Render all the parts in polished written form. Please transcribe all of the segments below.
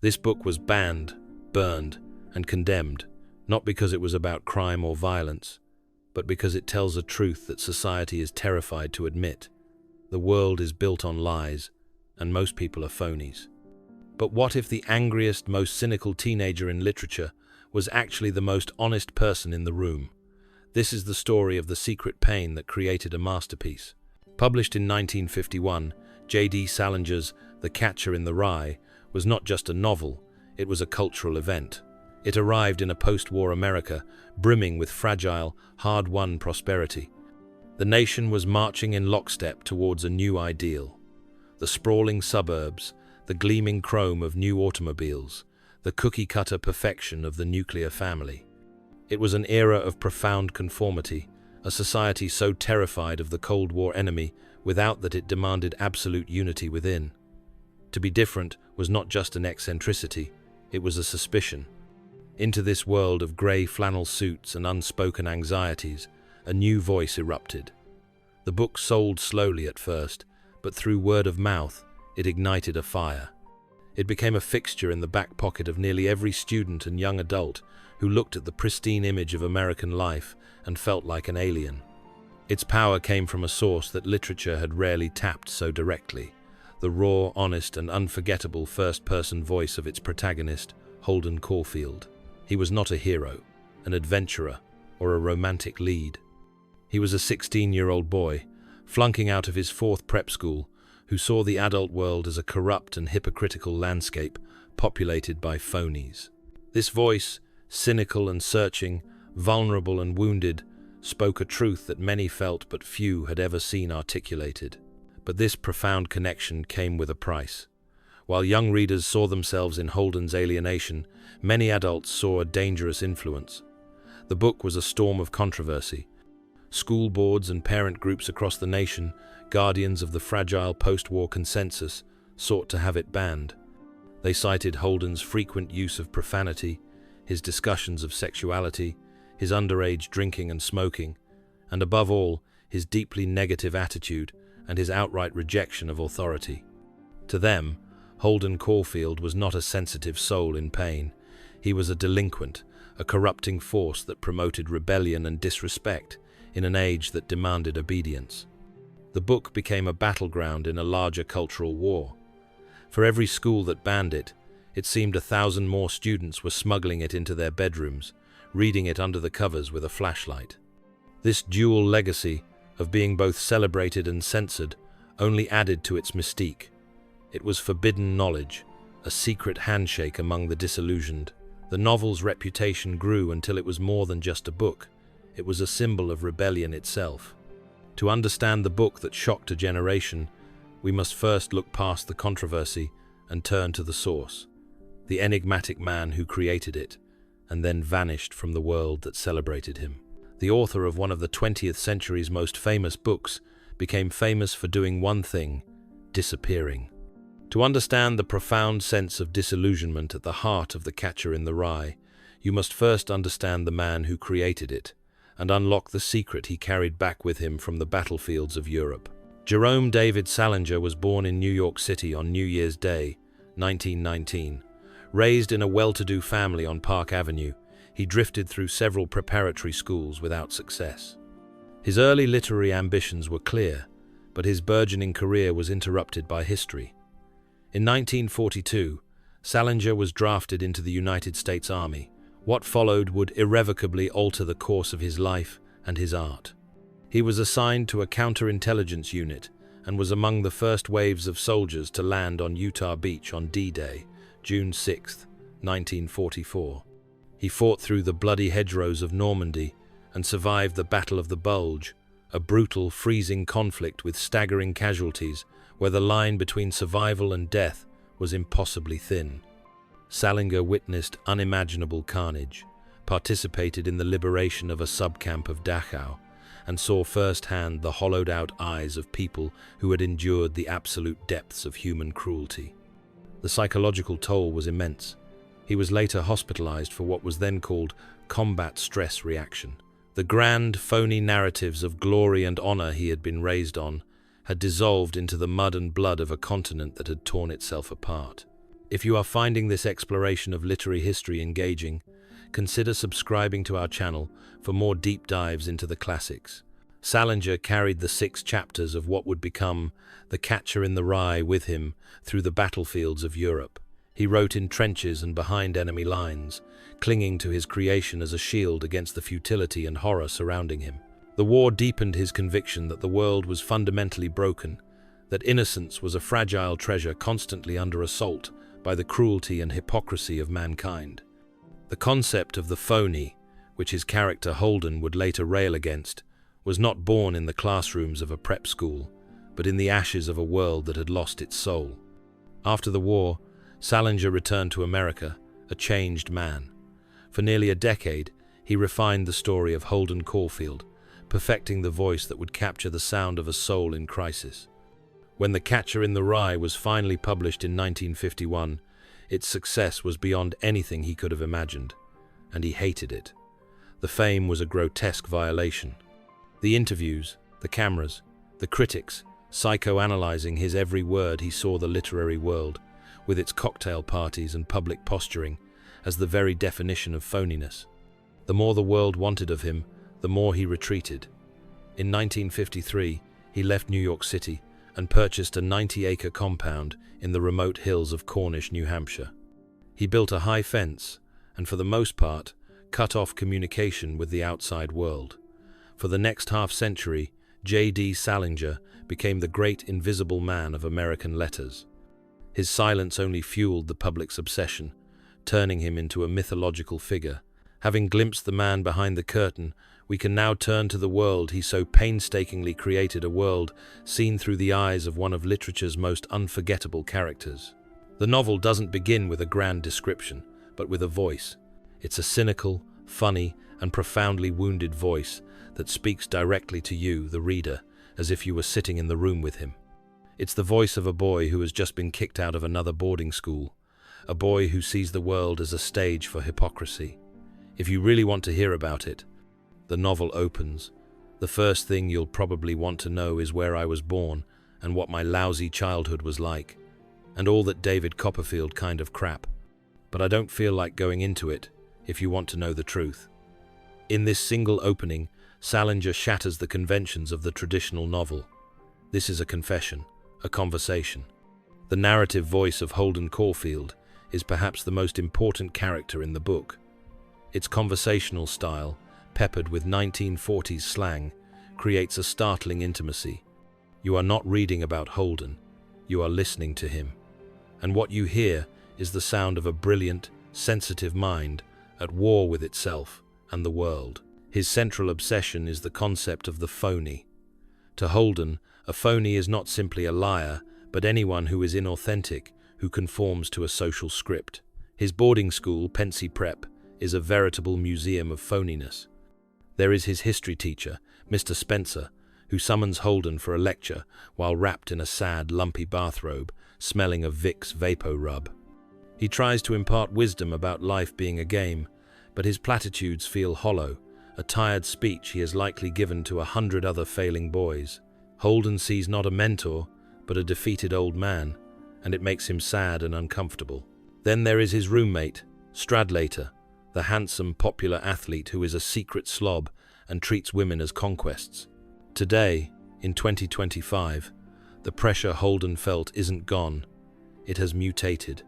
This book was banned, burned, and condemned, not because it was about crime or violence, but because it tells a truth that society is terrified to admit. The world is built on lies, and most people are phonies. But what if the angriest, most cynical teenager in literature was actually the most honest person in the room? This is the story of the secret pain that created a masterpiece. Published in 1951, J.D. Salinger's The Catcher in the Rye was not just a novel, it was a cultural event. It arrived in a post-war America, brimming with fragile, hard-won prosperity. The nation was marching in lockstep towards a new ideal. The sprawling suburbs, the gleaming chrome of new automobiles, the cookie-cutter perfection of the nuclear family. It was an era of profound conformity, a society so terrified of the Cold War enemy without that it demanded absolute unity within. To be different was not just an eccentricity, it was a suspicion. Into this world of grey flannel suits and unspoken anxieties, a new voice erupted. The book sold slowly at first, but through word of mouth, it ignited a fire. It became a fixture in the back pocket of nearly every student and young adult who looked at the pristine image of American life and felt like an alien. Its power came from a source that literature had rarely tapped so directly, the raw, honest, and unforgettable first-person voice of its protagonist, Holden Caulfield. He was not a hero, an adventurer, or a romantic lead. He was a 16-year-old boy, flunking out of his fourth prep school, who saw the adult world as a corrupt and hypocritical landscape populated by phonies. This voice, cynical and searching, vulnerable and wounded, spoke a truth that many felt but few had ever seen articulated. But this profound connection came with a price. While young readers saw themselves in Holden's alienation, many adults saw a dangerous influence. The book was a storm of controversy. School boards and parent groups across the nation, guardians of the fragile post-war consensus, sought to have it banned. They cited Holden's frequent use of profanity, his discussions of sexuality, his underage drinking and smoking, and above all, his deeply negative attitude and his outright rejection of authority. To them, Holden Caulfield was not a sensitive soul in pain. He was a delinquent, a corrupting force that promoted rebellion and disrespect in an age that demanded obedience. The book became a battleground in a larger cultural war. For every school that banned it, it seemed 1,000 more students were smuggling it into their bedrooms, reading it under the covers with a flashlight. This dual legacy of being both celebrated and censored only added to its mystique. It was forbidden knowledge, a secret handshake among the disillusioned. The novel's reputation grew until it was more than just a book. It was a symbol of rebellion itself. To understand the book that shocked a generation, we must first look past the controversy and turn to the source, the enigmatic man who created it, and then vanished from the world that celebrated him. The author of one of the 20th century's most famous books became famous for doing one thing: disappearing. To understand the profound sense of disillusionment at the heart of The Catcher in the Rye, you must first understand the man who created it, and unlock the secret he carried back with him from the battlefields of Europe. Jerome David Salinger was born in New York City on New Year's Day, 1919. Raised in a well-to-do family on Park Avenue, he drifted through several preparatory schools without success. His early literary ambitions were clear, but his burgeoning career was interrupted by history. In 1942, Salinger was drafted into the United States Army. What followed would irrevocably alter the course of his life and his art. He was assigned to a counterintelligence unit and was among the first waves of soldiers to land on Utah Beach on D-Day, June 6, 1944. He fought through the bloody hedgerows of Normandy and survived the Battle of the Bulge, a brutal, freezing conflict with staggering casualties where the line between survival and death was impossibly thin. Salinger witnessed unimaginable carnage, participated in the liberation of a subcamp of Dachau, and saw firsthand the hollowed-out eyes of people who had endured the absolute depths of human cruelty. The psychological toll was immense. He was later hospitalized for what was then called combat stress reaction. The grand, phony narratives of glory and honor he had been raised on had dissolved into the mud and blood of a continent that had torn itself apart. If you are finding this exploration of literary history engaging, consider subscribing to our channel for more deep dives into the classics. Salinger carried the 6 chapters of what would become The Catcher in the Rye with him through the battlefields of Europe. He wrote in trenches and behind enemy lines, clinging to his creation as a shield against the futility and horror surrounding him. The war deepened his conviction that the world was fundamentally broken, that innocence was a fragile treasure constantly under assault by the cruelty and hypocrisy of mankind. The concept of the phony, which his character Holden would later rail against, was not born in the classrooms of a prep school, but in the ashes of a world that had lost its soul. After the war, Salinger returned to America, a changed man. For nearly a decade, he refined the story of Holden Caulfield, perfecting the voice that would capture the sound of a soul in crisis. When The Catcher in the Rye was finally published in 1951, its success was beyond anything he could have imagined, and he hated it. The fame was a grotesque violation. The interviews, the cameras, the critics, psychoanalyzing his every word, he saw the literary world, with its cocktail parties and public posturing, as the very definition of phoniness. The more the world wanted of him, the more he retreated. In 1953, he left New York City and purchased a 90-acre compound in the remote hills of Cornish, New Hampshire. He built a high fence and, for the most part, cut off communication with the outside world. For the next half-century, J.D. Salinger became the great invisible man of American letters. His silence only fueled the public's obsession, turning him into a mythological figure. Having glimpsed the man behind the curtain, we can now turn to the world he so painstakingly created, a world seen through the eyes of one of literature's most unforgettable characters. The novel doesn't begin with a grand description, but with a voice. It's a cynical, funny, and profoundly wounded voice that speaks directly to you, the reader, as if you were sitting in the room with him. It's the voice of a boy who has just been kicked out of another boarding school, a boy who sees the world as a stage for hypocrisy. If you really want to hear about it, the novel opens. The first thing you'll probably want to know is where I was born and what my lousy childhood was like, and all that David Copperfield kind of crap. But I don't feel like going into it if you want to know the truth. In this single opening, Salinger shatters the conventions of the traditional novel. This is a confession, a conversation. The narrative voice of Holden Caulfield is perhaps the most important character in the book. Its conversational style, peppered with 1940s slang, creates a startling intimacy. You are not reading about Holden, you are listening to him. And what you hear is the sound of a brilliant, sensitive mind at war with itself and the world. His central obsession is the concept of the phony. To Holden, a phony is not simply a liar, but anyone who is inauthentic, who conforms to a social script. His boarding school, Pensy Prep, is a veritable museum of phoniness. There is his history teacher, Mr. Spencer, who summons Holden for a lecture while wrapped in a sad, lumpy bathrobe, smelling of Vicks Vapo Rub. He tries to impart wisdom about life being a game, but his platitudes feel hollow, a tired speech he has likely given to 100 other failing boys. Holden sees not a mentor, but a defeated old man, and it makes him sad and uncomfortable. Then there is his roommate, Stradlater, the handsome, popular athlete who is a secret slob and treats women as conquests. Today, in 2025, the pressure Holden felt isn't gone. It has mutated.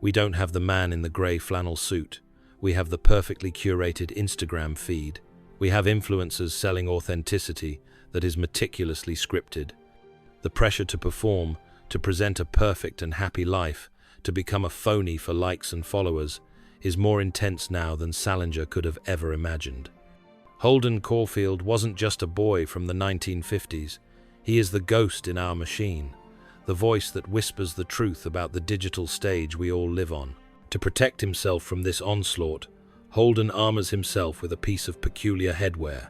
We don't have the man in the grey flannel suit. We have the perfectly curated Instagram feed. We have influencers selling authenticity that is meticulously scripted. The pressure to perform, to present a perfect and happy life, to become a phony for likes and followers, is more intense now than Salinger could have ever imagined. Holden Caulfield wasn't just a boy from the 1950s. He is the ghost in our machine, the voice that whispers the truth about the digital stage we all live on. To protect himself from this onslaught, Holden armors himself with a piece of peculiar headwear,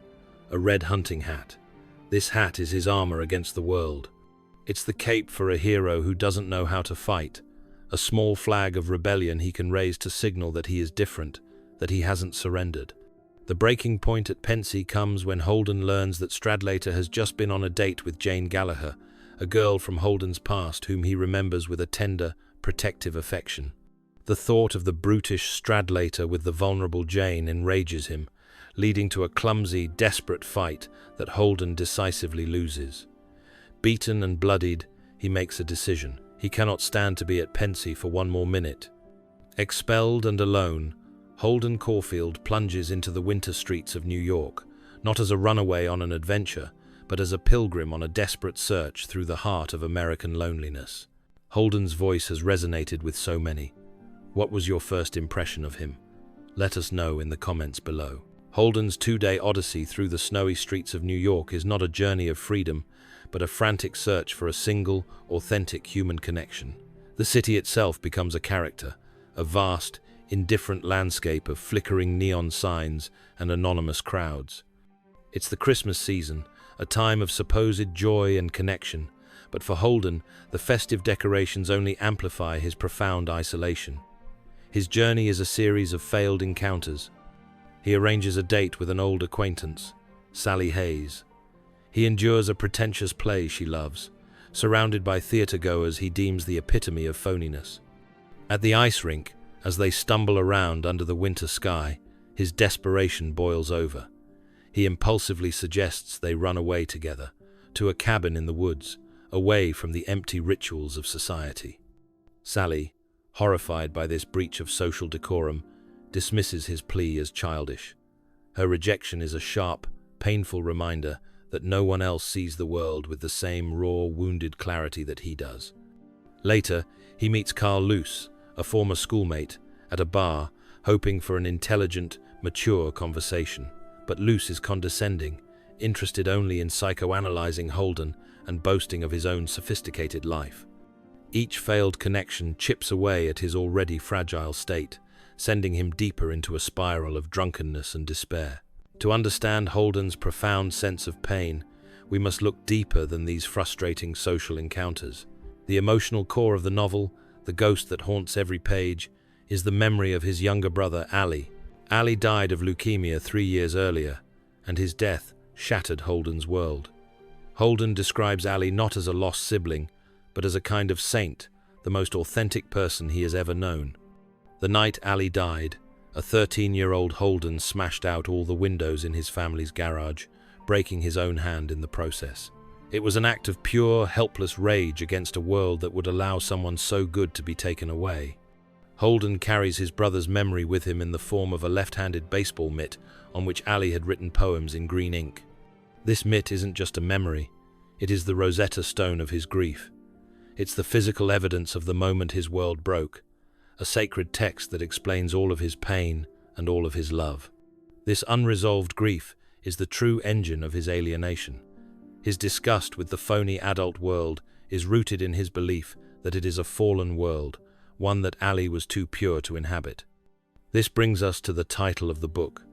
a red hunting hat. This hat is his armor against the world. It's the cape for a hero who doesn't know how to fight, a small flag of rebellion he can raise to signal that he is different, that he hasn't surrendered. The breaking point at Pensy comes when Holden learns that Stradlater has just been on a date with Jane Gallagher, a girl from Holden's past whom he remembers with a tender, protective affection. The thought of the brutish Stradlater with the vulnerable Jane enrages him, leading to a clumsy, desperate fight that Holden decisively loses. Beaten and bloodied, he makes a decision. He cannot stand to be at Pensy for one more minute. Expelled and alone, Holden Caulfield plunges into the winter streets of New York, not as a runaway on an adventure, but as a pilgrim on a desperate search through the heart of American loneliness. Holden's voice has resonated with so many. What was your first impression of him? Let us know in the comments below. Holden's two-day odyssey through the snowy streets of New York is not a journey of freedom, but a frantic search for a single, authentic human connection. The city itself becomes a character, a vast, indifferent landscape of flickering neon signs and anonymous crowds. It's the Christmas season, a time of supposed joy and connection, but for Holden, the festive decorations only amplify his profound isolation. His journey is a series of failed encounters. He arranges a date with an old acquaintance, Sally Hayes. He endures a pretentious play she loves. Surrounded by theater-goers, he deems the epitome of phoniness. At the ice rink, as they stumble around under the winter sky, his desperation boils over. He impulsively suggests they run away together, to a cabin in the woods, away from the empty rituals of society. Sally, horrified by this breach of social decorum, dismisses his plea as childish. Her rejection is a sharp, painful reminder that no one else sees the world with the same raw, wounded clarity that he does. Later, he meets Carl Luce, a former schoolmate, at a bar, hoping for an intelligent, mature conversation. But Luce is condescending, interested only in psychoanalyzing Holden and boasting of his own sophisticated life. Each failed connection chips away at his already fragile state, sending him deeper into a spiral of drunkenness and despair. To understand Holden's profound sense of pain, we must look deeper than these frustrating social encounters. The emotional core of the novel, the ghost that haunts every page, is the memory of his younger brother, Ali. Ali died of leukemia 3 years earlier, and his death shattered Holden's world. Holden describes Ali not as a lost sibling, but as a kind of saint, the most authentic person he has ever known. The night Ali died, a 13-year-old Holden smashed out all the windows in his family's garage, breaking his own hand in the process. It was an act of pure, helpless rage against a world that would allow someone so good to be taken away. Holden carries his brother's memory with him in the form of a left-handed baseball mitt on which Ali had written poems in green ink. This mitt isn't just a memory, it is the Rosetta Stone of his grief. It's the physical evidence of the moment his world broke, a sacred text that explains all of his pain and all of his love. This unresolved grief is the true engine of his alienation. His disgust with the phony adult world is rooted in his belief that it is a fallen world, one that Ali was too pure to inhabit. This brings us to the title of the book.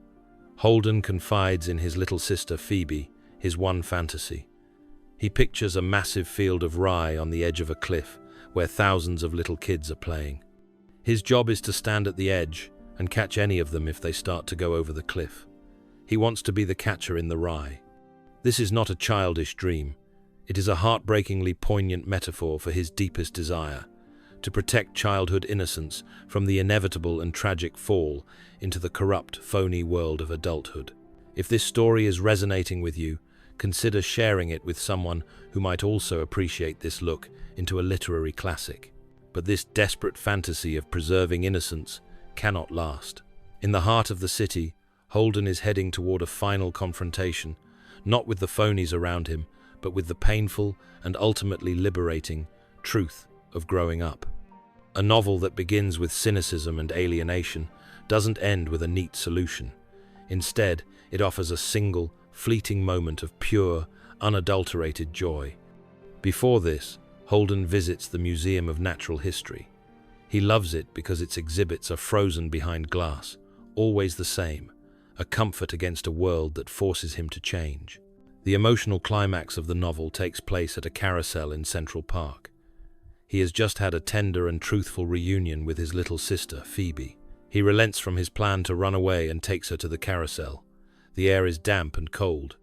Holden confides in his little sister Phoebe, his one fantasy. He pictures a massive field of rye on the edge of a cliff where thousands of little kids are playing. His job is to stand at the edge and catch any of them if they start to go over the cliff. He wants to be the catcher in the rye. This is not a childish dream. It is a heartbreakingly poignant metaphor for his deepest desire, to protect childhood innocence from the inevitable and tragic fall into the corrupt, phony world of adulthood. If this story is resonating with you, consider sharing it with someone who might also appreciate this look into a literary classic. But this desperate fantasy of preserving innocence cannot last. In the heart of the city, Holden is heading toward a final confrontation, not with the phonies around him, but with the painful and ultimately liberating truth of growing up. A novel that begins with cynicism and alienation doesn't end with a neat solution. Instead, it offers a single, fleeting moment of pure, unadulterated joy. Before this, Holden visits the Museum of Natural History. He loves it because its exhibits are frozen behind glass, always the same, a comfort against a world that forces him to change. The emotional climax of the novel takes place at a carousel in Central Park. He has just had a tender and truthful reunion with his little sister, Phoebe. He relents from his plan to run away and takes her to the carousel. The air is damp and cold.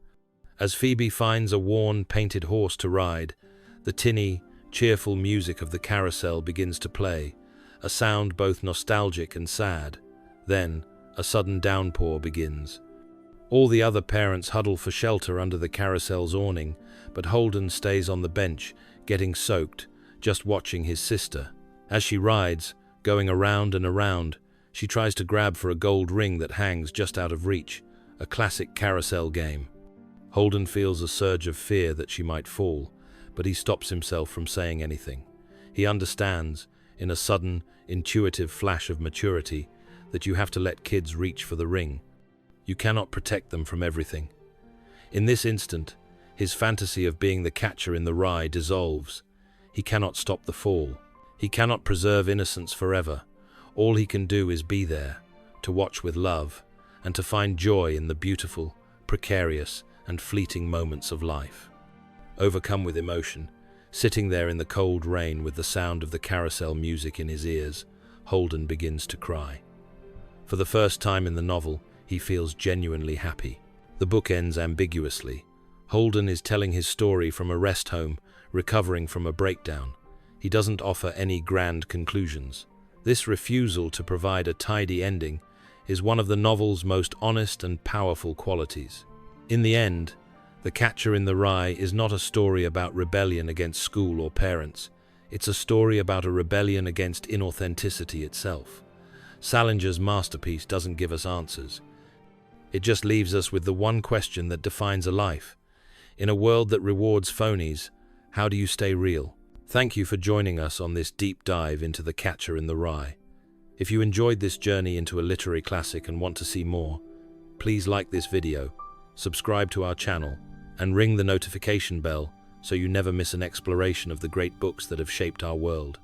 As Phoebe finds a worn, painted horse to ride, the tinny, cheerful music of the carousel begins to play, a sound both nostalgic and sad. Then, a sudden downpour begins. All the other parents huddle for shelter under the carousel's awning, but Holden stays on the bench, getting soaked, just watching his sister. As she rides, going around and around, she tries to grab for a gold ring that hangs just out of reach, a classic carousel game. Holden feels a surge of fear that she might fall, but he stops himself from saying anything. He understands, in a sudden, intuitive flash of maturity, that you have to let kids reach for the ring. You cannot protect them from everything. In this instant, his fantasy of being the catcher in the rye dissolves. He cannot stop the fall. He cannot preserve innocence forever. All he can do is be there, to watch with love, and to find joy in the beautiful, precarious, and fleeting moments of life. Overcome with emotion, sitting there in the cold rain with the sound of the carousel music in his ears, Holden begins to cry. For the first time in the novel, he feels genuinely happy. The book ends ambiguously. Holden is telling his story from a rest home, recovering from a breakdown. He doesn't offer any grand conclusions. This refusal to provide a tidy ending is one of the novel's most honest and powerful qualities. In the end, The Catcher in the Rye is not a story about rebellion against school or parents. It's a story about a rebellion against inauthenticity itself. Salinger's masterpiece doesn't give us answers. It just leaves us with the one question that defines a life. In a world that rewards phonies, how do you stay real? Thank you for joining us on this deep dive into The Catcher in the Rye. If you enjoyed this journey into a literary classic and want to see more, please like this video, subscribe to our channel, and ring the notification bell so you never miss an exploration of the great books that have shaped our world.